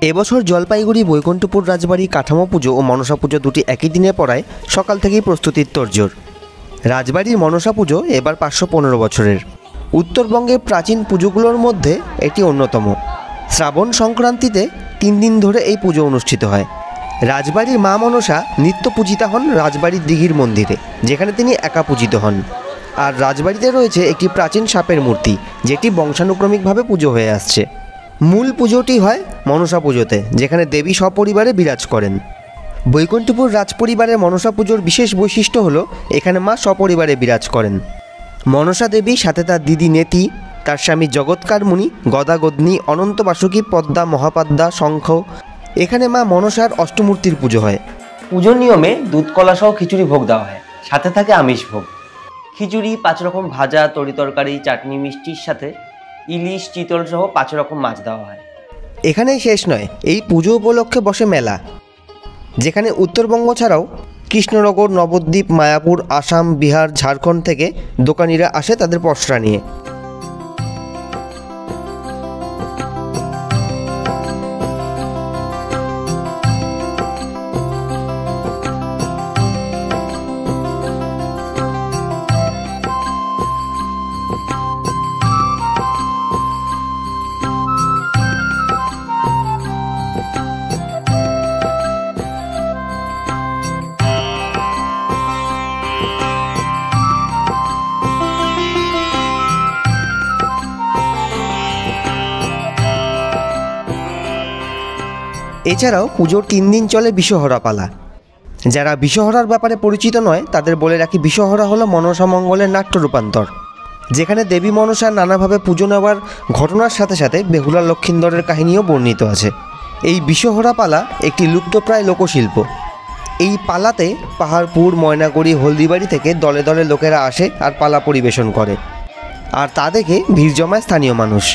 এবছর জলপাইগুড়ি বৈকুণ্ঠপুর রাজবাড়ি কাঠামো পুজো ও মনসা পুজো দুটি একই দিনে পড়ায় সকাল থেকেই প্রস্তুতির তোড়জোড়। রাজবাড়ির মনসা পুজো এবার 515 বছরের। উত্তরবঙ্গের প্রাচীন পুজোগুলোর মধ্যে এটি অন্যতম। শ্রাবণ সংক্রান্তিতে 3 দিন ধরে এই পুজো অনুষ্ঠিত হয়। রাজবাড়ির মা মনসা নিত্য পূজিতা হন রাজবাড়ির দিঘির মন্দিরে, যেখানে তিনি একা পূজিত হন। আর রাজবাড়িতে রয়েছে একটি প্রাচীন সাপের মূর্তি, যেটি বংশানুক্রমিকভাবে পুজো হয়ে আসছে। মূল পুজোটি হয় মনসা পুজোতে, যেখানে দেবী সপরিবারে বিরাজ করেন। বৈকুণ্ঠপুর রাজপরিবারের মনসা পুজোর বিশেষ বৈশিষ্ট্য হলো এখানে মা সপরিবারে বিরাজ করেন। মনসা দেবী সাথে তার দিদি নেতি, তার স্বামী জগৎকারমুনি, গদা গদনী, অনন্ত বাসুকী, পদ্মা, মহাপদ্মা, শঙ্খ। এখানে মা মনসার অষ্টমূর্তির পুজো হয়। পুজোর নিয়মে দুধ কলা সহ খিচুড়ি ভোগ দেওয়া হয়, সাথে থাকে আমিষ ভোগ। খিচুড়ি, 5 রকম ভাজা, তরিতরকারি, চাটনি, মিষ্টির সাথে ইলিশ, চিতল সহ 5 রকম মাছ দেওয়া হয়। এখানেই শেষ নয়, এই পুজো উপলক্ষে বসে মেলা, যেখানে উত্তরবঙ্গ ছাড়াও কৃষ্ণনগর, নবদ্বীপ, মায়াপুর, আসাম, বিহার, ঝাড়খণ্ড থেকে দোকানিরা আসে তাদের পসরা নিয়ে। এছাড়াও পুজোর 3 দিন চলে বিষহরা পালা। যারা বিষহরার ব্যাপারে পরিচিত নয় তাদের বলে রাখি, বিষহরা হলো মনসা মঙ্গলের নাট্য রূপান্তর, যেখানে দেবী মনসার নানাভাবে পুজো নেওয়ার ঘটনার সাথে সাথে বেহুলা লক্ষিন্দরের কাহিনীও বর্ণিত আছে। এই বিষহরা পালা একটি লুপ্তপ্রায় লোকশিল্প। এই পালাতে পাহাড়পুর, ময়নাগুড়ি, হলদিবাড়ি থেকে দলে দলে লোকেরা আসে আর পালা পরিবেশন করে, আর তা দেখে ভিড় জমায় স্থানীয় মানুষ।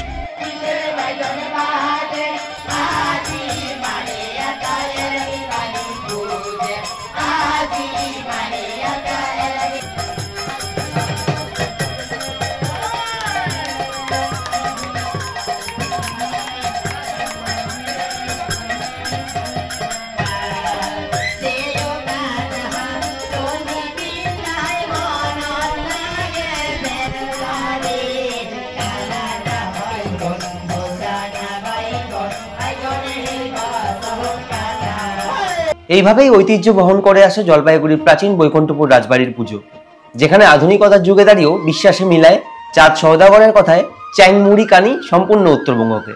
এইভাবেই ঐতিহ্য বহন করে আসে জলপাইগুড়ির প্রাচীন বৈকুণ্ঠপুর রাজবাড়ির পুজো, যেখানে আধুনিকতার যুগে দাঁড়িয়েও বিশ্বাসে মিলায় চাঁদ সওদাগরের কথায় চ্যাং মুড়ি কানি সম্পূর্ণ উত্তরবঙ্গকে।